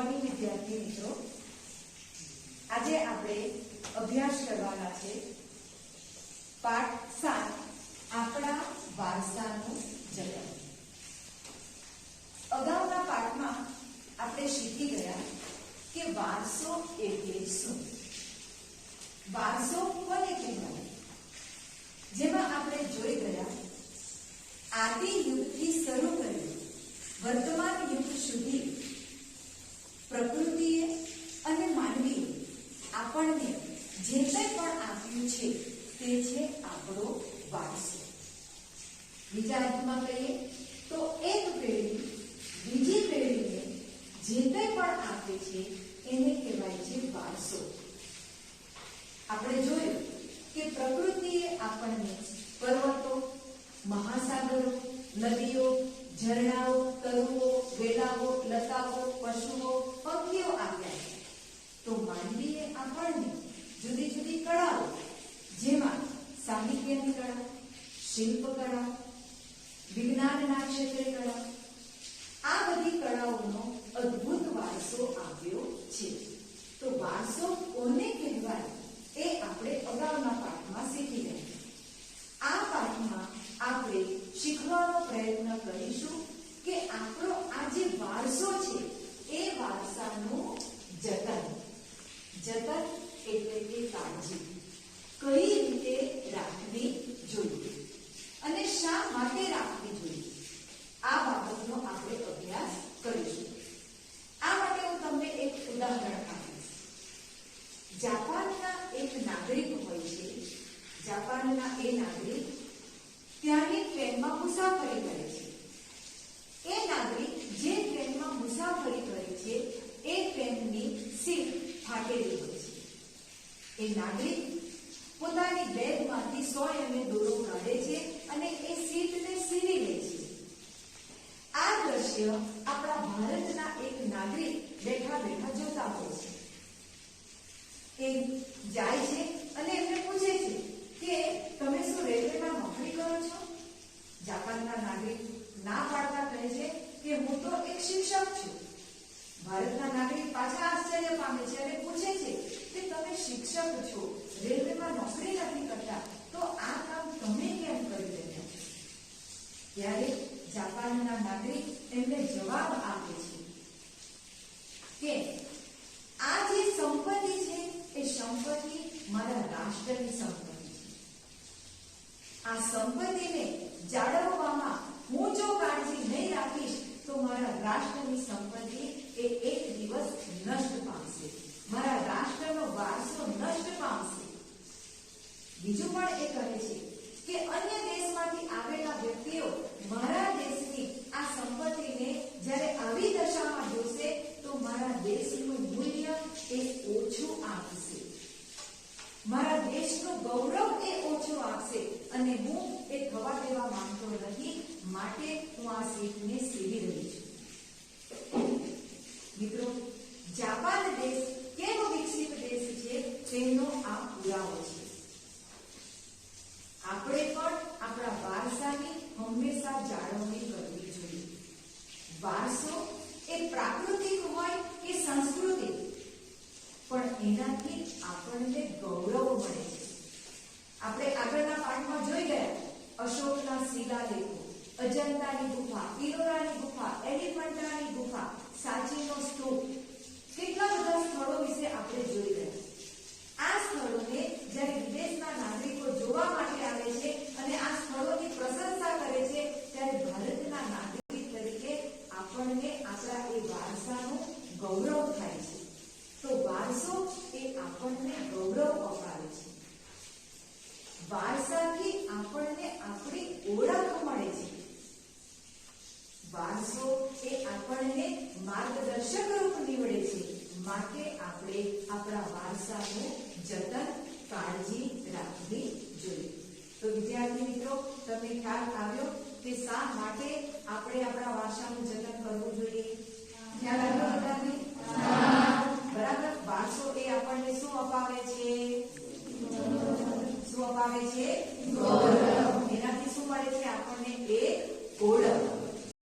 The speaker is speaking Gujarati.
મોર્નિંગ વિદ્યાર્થી મિત્રો, આજે આપણે અભ્યાસ કરવાના છે પાઠ 7 આપણા વારસાનું જતન. અગાઉના પાઠમાં આપણે શીખી ગયા કે વારસો એટલે શું, વારસો કોને કહેવાય. જેમાં આપણે જોઈ ગયા આદિ યુગથી શરૂ કરી વર્તમાન યુગ સુધી પ્રકૃતિએ અને માનવીએ આપણને જે કંઈ પણ આપ્યું છે તે છે આપણો વારસો. બીજા અર્થમાં કહીએ તો એક પેઢી બીજી પેઢીને જે કંઈ પણ આપે છે એને કહેવાય છે વારસો. આપણે જોયું કે પ્રકૃતિએ આપણને પર્વતો, મહાસાગરો, નદીઓ, ઝરણાઓ, તરુઓ, વેલાઓ, લતાઓ, પશુઓ, પંખીઓ આપ્યા છે. તો માનવીએ આપણને જુદી જુદી કળાઓ, જેમાં સાહિત્યની કળા, શિલ્પકળા, વિજ્ઞાનના ક્ષેત્રે કળા, આ બધી કળાઓનો અદ્ભુત વારસો આપ્યો છે. તો વારસો કોને કહેવાય એ આપણે અગાઉના પાઠમાં શીખી ગયા. આ પાઠમાં આપણે શીખવાનો પ્રયત્ન કરીશું કે આપણો આ જે વારસો છે એ વારસાનું જતન. જતન એટલે કે કાળજી કઈ રીતે રાખવી જોઈએ અને શા માટે રાખવી જોઈએ, આ બાબતનો આપણે અભ્યાસ કરીશું. આ માટે હું તમને એક ઉદાહરણ આપીશ. જાપાનના એક નાગરિક હોય છે. જાપાનના એ નાગરિક ત્યાંની ટ્રેનમાં મુસાફરી કરે છે. એ નાગરિક જે ટ્રેનમાં મુસાફરી કરે છે એ ટ્રેનની સીટ ફાટેલી હોય છે. એ નાગરિક પોતાની બેગમાંથી સોય અને દોરો કાઢે છે અને એ સીટને સીવી લે છે. આ દ્રશ્ય આપણા ભારતના એક નાગરિક બેઠા બેઠા જોતા હોય છે. એ જાય છે અને એમને પૂછે છે કે તમે શું રેલવેમાં નોકરી કરો છો? જાપાનના નાગરિક ના પાડતા કહે છે કે હું તો એક શિક્ષક છું. ભારતના નાગરિક પાછા આશ્ચર્ય પામે છે અને પૂછે છે કે તમે શિક્ષક છો, રેલવેમાં નોકરી નથી કરતા, તો આ કામ તમે કેમ કરી રહ્યા છો? ત્યારે જાપાનના નાગરિક એમને જવાબ આપે છે કે આ જે સંપત્તિ છે એ સંપત્તિ મારા રાષ્ટ્રની સંપત્તિ છે. આ સંપત્તિને જાળવવામાં હું જો કાળજી નહીં રાખીશ તો મારા રાષ્ટ્રની સંપત્તિ એ એક દિવસ નષ્ટ પામશે, મારા રાષ્ટ્રનો વારસો નષ્ટ પામશે. બીજું પણ એ કહે છે કે અન્ય દેશમાંથી આવેલા વ્યક્તિઓ મારા દેશની આ સંપત્તિને જ્યારે આવી દશામાં જોશે તો મારા દેશનું મૂલ્ય એ ઓછું આપશે, મારા દેશનું ગૌરવ એ ઓછું આપશે અને હું એ થવા દેવા માંગતો નથી, માટે હું આ સીટને સીવી રહી છું. મિત્રો, જાપાન દેશ કેમ વિકસિત દેશ છે તેનો આ પુરાવો છે. આપણે પણ આપણા વારસાની હંમેશા જાળવણી કરવી જોઈએ. વારસો એ પ્રાકૃતિક હોય કે સાંસ્કૃતિક, પણ એનાથી આપણને ગૌરવ મળે છે. આપણે આગળના પાઠમાં જોઈ ગયા અશોકના શિલાલેખો, અજંતાની ગુફા, ઇલોરાની ગુફા, એલિફન્ટાની ગુફા, સાંચીનો સ્તૂપ, કેટલા બધા સ્થળો વિશે આપણે જોઈ ગયા. આ સ્થળોને જ્યારે વિદેશના નાગરિકો જોવા માટે આવે છે અને આ સ્થળોની પ્રશંસા કરે છે ત્યારે ભારતના નાગરિક તરીકે આપણને આપણા એ વારસાનું ગૌરવ થાય છે. તો વારસો એ આપણને ગૌરવ અપાવે છે. વારસાથી આપણને આપણી ઓળખ મળે છે. વારસો એ આપણને માર્ગદર્શક રૂપ નીવડે છે. માટે આપણે આપણા વારસાનું જતન, કાળજી રાખવી જોઈએ. તો વિદ્યાર્થી મિત્રો, તમને ખ્યાલ આવ્યો કે શા માટે આપણે આપણા વારસાનું